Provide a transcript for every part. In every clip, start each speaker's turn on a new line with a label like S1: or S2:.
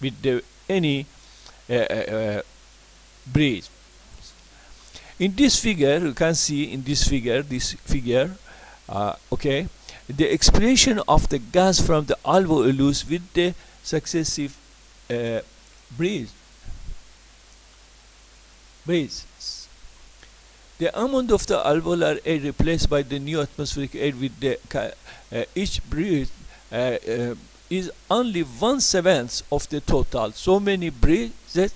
S1: with the any breeze. In this figure, you can see in this figure, okay, the expiration of the gas from the alveolus with the successive breaths. The amount of the alveolar air replaced by the new atmospheric air with the each breath is only 1/7 of the total. So many breaths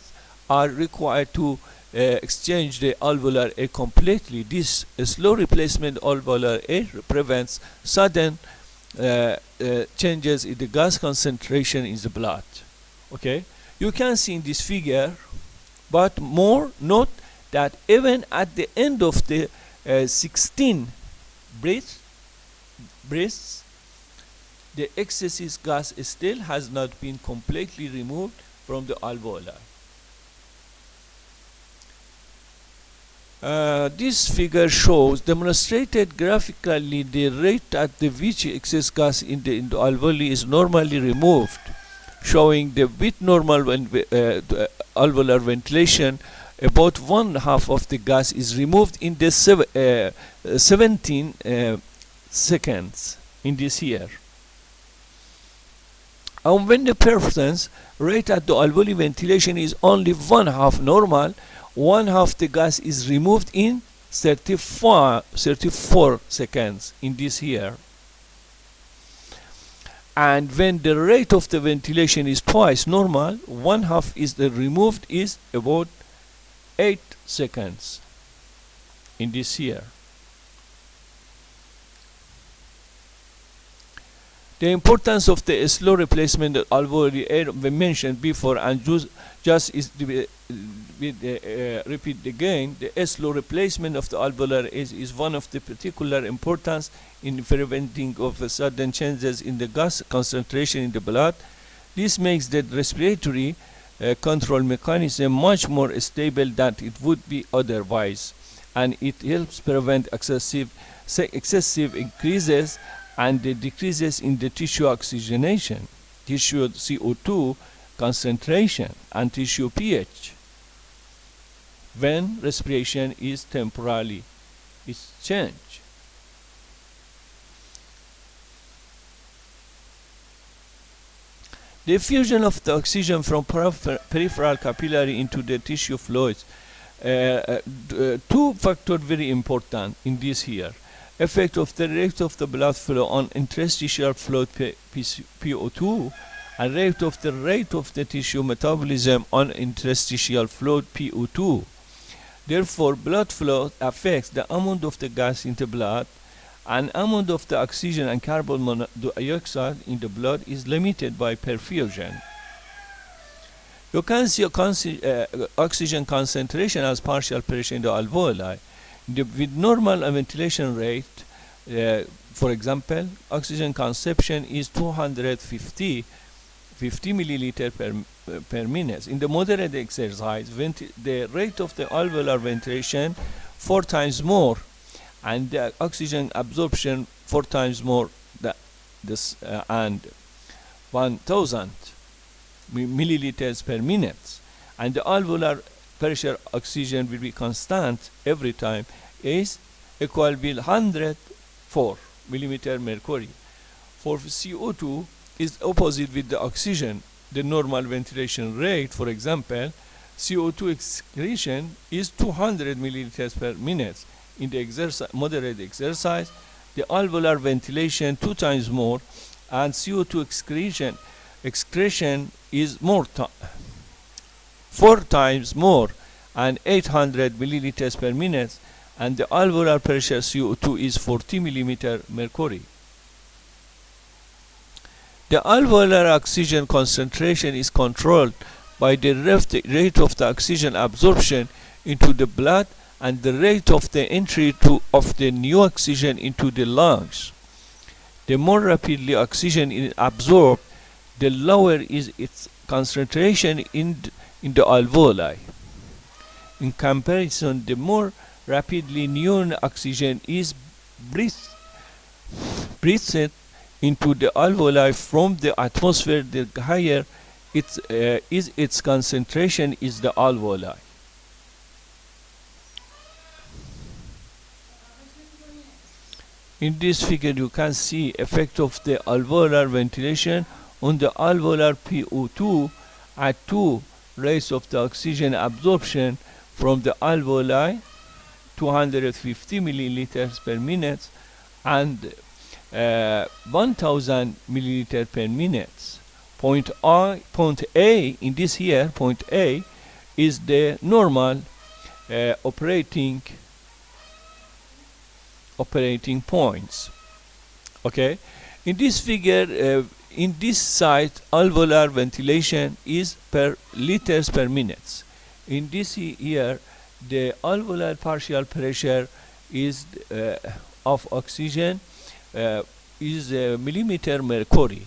S1: are required to exchange the alveolar air completely. This slow replacement alveolar air prevents sudden changes in the gas concentration in the blood. Okay, you can see in this figure, but more note that even at the end of the 16 breaths, the excessive gas still has not been completely removed from the alveolar. This figure demonstrated graphically the rate at which excess gas in the alveoli is normally removed, showing the with normal alveolar ventilation, about 1/2 of the gas is removed in the 17 seconds in this here. And when the performance rate at the alveoli ventilation is only 1/2 normal, 1/2 the gas is removed in 34 seconds in this here. And when the rate of the ventilation is twice normal, 1/2 is removed is about 8 seconds in this here. The importance of the slow replacement of alveolar air we mentioned before, and just is repeat again. The slow replacement of the alveolar is one of the particular importance in preventing of sudden changes in the gas concentration in the blood. This makes the respiratory control mechanism much more stable than it would be otherwise, and it helps prevent excessive increases and the decreases in the tissue oxygenation, tissue CO2 concentration, and tissue pH when respiration is temporarily changed. The diffusion of the oxygen from peripheral capillary into the tissue fluids. Two factors very important in this here. Effect of the rate of the blood flow on interstitial fluid PO2, and rate of the tissue metabolism on interstitial fluid PO2. Therefore, blood flow affects the amount of the gas in the blood, and amount of the oxygen and carbon dioxide in the blood is limited by perfusion. You can see oxygen concentration as partial pressure in the alveoli. With normal ventilation rate, for example, oxygen consumption is 250 milliliter per minute. In the moderate exercise, the rate of the alveolar ventilation 4 times more, and the oxygen absorption 4 times more, and 1000 milliliters per minute, and the alveolar pressure oxygen will be constant every time, is equal to 104 millimeter mercury. For CO2 is opposite with the oxygen. The normal ventilation rate, for example, CO2 excretion is 200 milliliters per minute. In the moderate exercise, the alveolar ventilation 2 times more, and CO2 excretion is 4 times more, and 800 milliliters per minute, and the alveolar pressure CO2 is 40 millimeter mercury. The alveolar oxygen concentration is controlled by the rate of the oxygen absorption into the blood and the rate of the entry of the new oxygen into the lungs. The more rapidly oxygen is absorbed, the lower is its concentration in the alveoli. In comparison, the more rapidly new oxygen is breathed into the alveoli from the atmosphere, the higher its concentration is the alveoli. In this figure you can see effect of the alveolar ventilation on the alveolar PO2 at 2 rates of the oxygen absorption from the alveoli, 250 milliliters per minute and 1000 milliliters per minute. Point A in this here, point A is the normal operating points. Okay, in this figure, in this site, alveolar ventilation is per liters per minute. In this here, the alveolar partial pressure is of oxygen is millimeter mercury.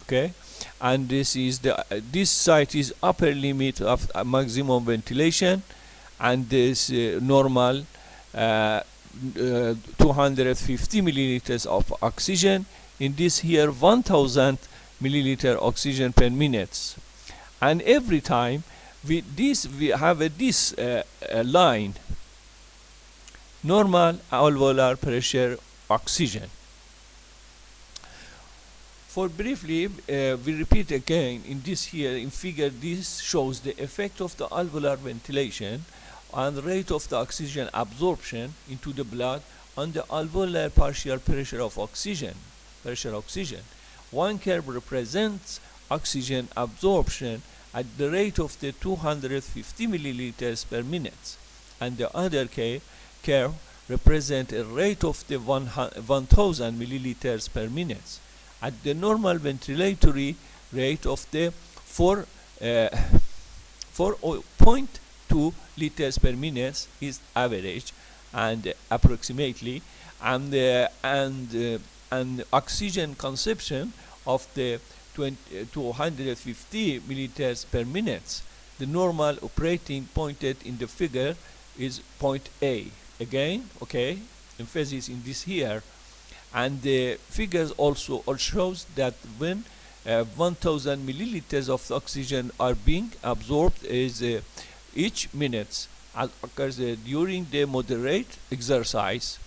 S1: Okay, and this is this site is upper limit of maximum ventilation, and this normal 250 milliliters of oxygen. In this here 1000 milliliter oxygen per minute, and every time we have this line, normal alveolar pressure oxygen. For briefly, we repeat again in this here in figure. This shows the effect of the alveolar ventilation and rate of the oxygen absorption into the blood on the alveolar partial pressure of oxygen. One curve represents oxygen absorption at the rate of the 250 milliliters per minute, and the other curve represents a rate of the 1000 milliliters per minute at the normal ventilatory rate of the 4.2 liters per minute is average, and approximately, and oxygen consumption of the 250 milliliters per minute. The normal operating pointed in the figure is point A. Again, okay, emphasis in this here, and the figures also shows that when 1000 milliliters of oxygen are being absorbed is each minute occurs during the moderate exercise,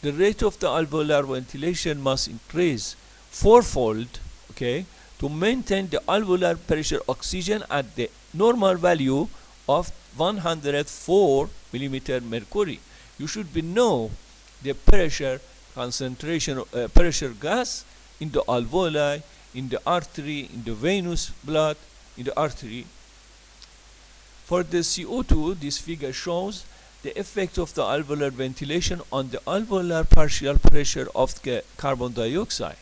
S1: the rate of the alveolar ventilation must increase fourfold, okay, to maintain the alveolar pressure oxygen at the normal value of 104 millimeter mercury. You should know the pressure concentration, pressure gas in the alveoli, in the artery, in the venous blood, in the artery. For the CO2, this figure shows the effect of the alveolar ventilation on the alveolar partial pressure of the carbon dioxide,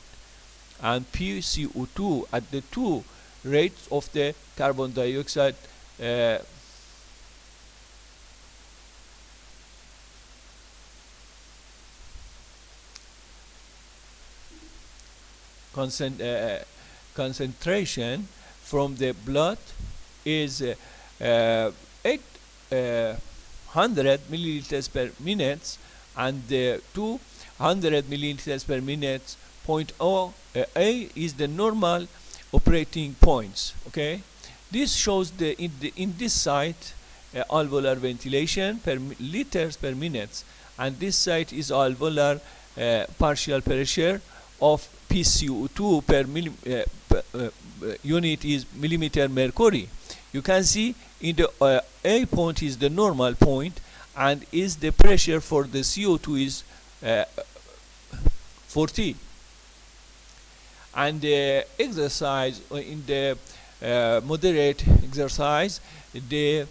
S1: and PCO2 at the 2 rates of the carbon dioxide concentration from the blood is 800 milliliters per minute, and 200 milliliters per minute. Point A is the normal operating points. Okay, this shows in this site alveolar ventilation per liters per minute, and this site is alveolar partial pressure of PCO2 per unit is millimeter mercury. You can see in the A point is the normal point, and is the pressure for the CO2 is 40. And the exercise in the moderate exercise, the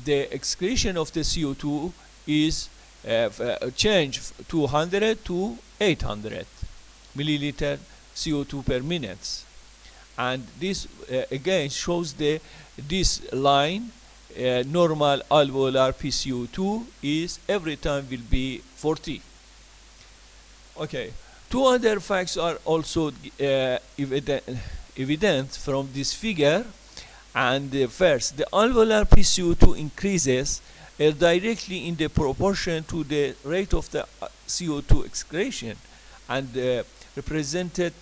S1: excretion of the CO2 is change 200 to 800 milliliter CO2 per minute, and this again shows this line normal alveolar PCO2 is every time will be 40. Okay, two other facts are also evident from this figure, and first, the alveolar PCO2 increases directly in the proportion to the rate of the CO2 excretion, and represented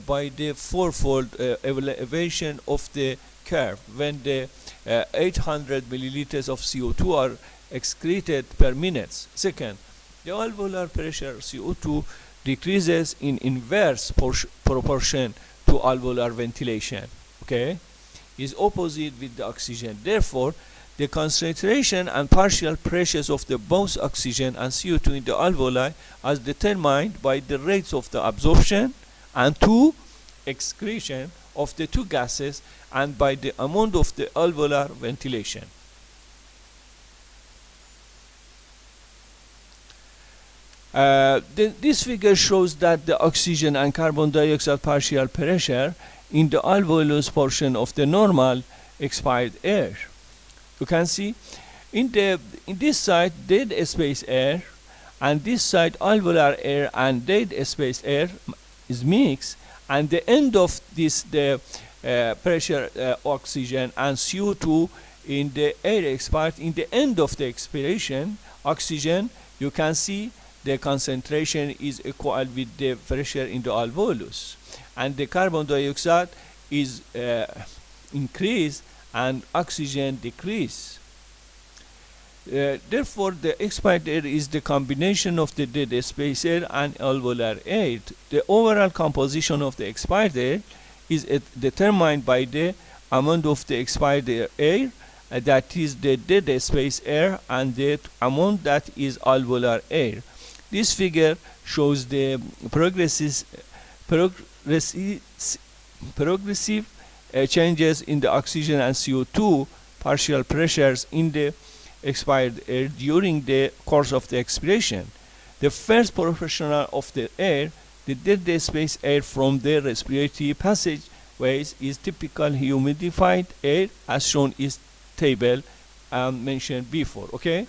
S1: by the fourfold elevation of the curve when the 800 milliliters of CO2 are excreted per minute. Second, the alveolar pressure CO2 decreases in inverse proportion to alveolar ventilation. Okay, is opposite with the oxygen. Therefore, the concentration and partial pressures of the both oxygen and CO2 in the alveoli are determined by the rates of the absorption and excretion of the two gases and by the amount of the alveolar ventilation. This figure shows that the oxygen and carbon dioxide partial pressure in the alveolus portion of the normal expired air. You can see in this side dead space air, and this side alveolar air and dead space air is mixed, and the end of this pressure oxygen and CO2 in the air expired. In the end of the expiration oxygen, you can see the concentration is equal with the pressure in the alveolus, and the carbon dioxide is increased and oxygen decrease. Therefore, the expired air is the combination of the dead space air and alveolar air. The overall composition of the expired air is determined by the amount of the expired air, that is the dead space air, and the amount that is alveolar air. This figure shows the progressive changes in the oxygen and CO2 partial pressures in the expired air during the course of the expiration. The first proportional of the air, the dead space air from the respiratory passageways, is typical humidified air as shown in table mentioned before. Okay,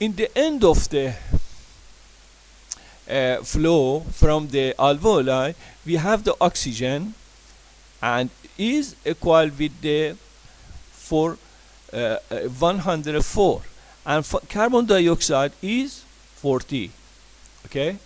S1: in the end of the flow from the alveoli, we have the oxygen and is equal with the 104, and carbon dioxide is 40. Okay,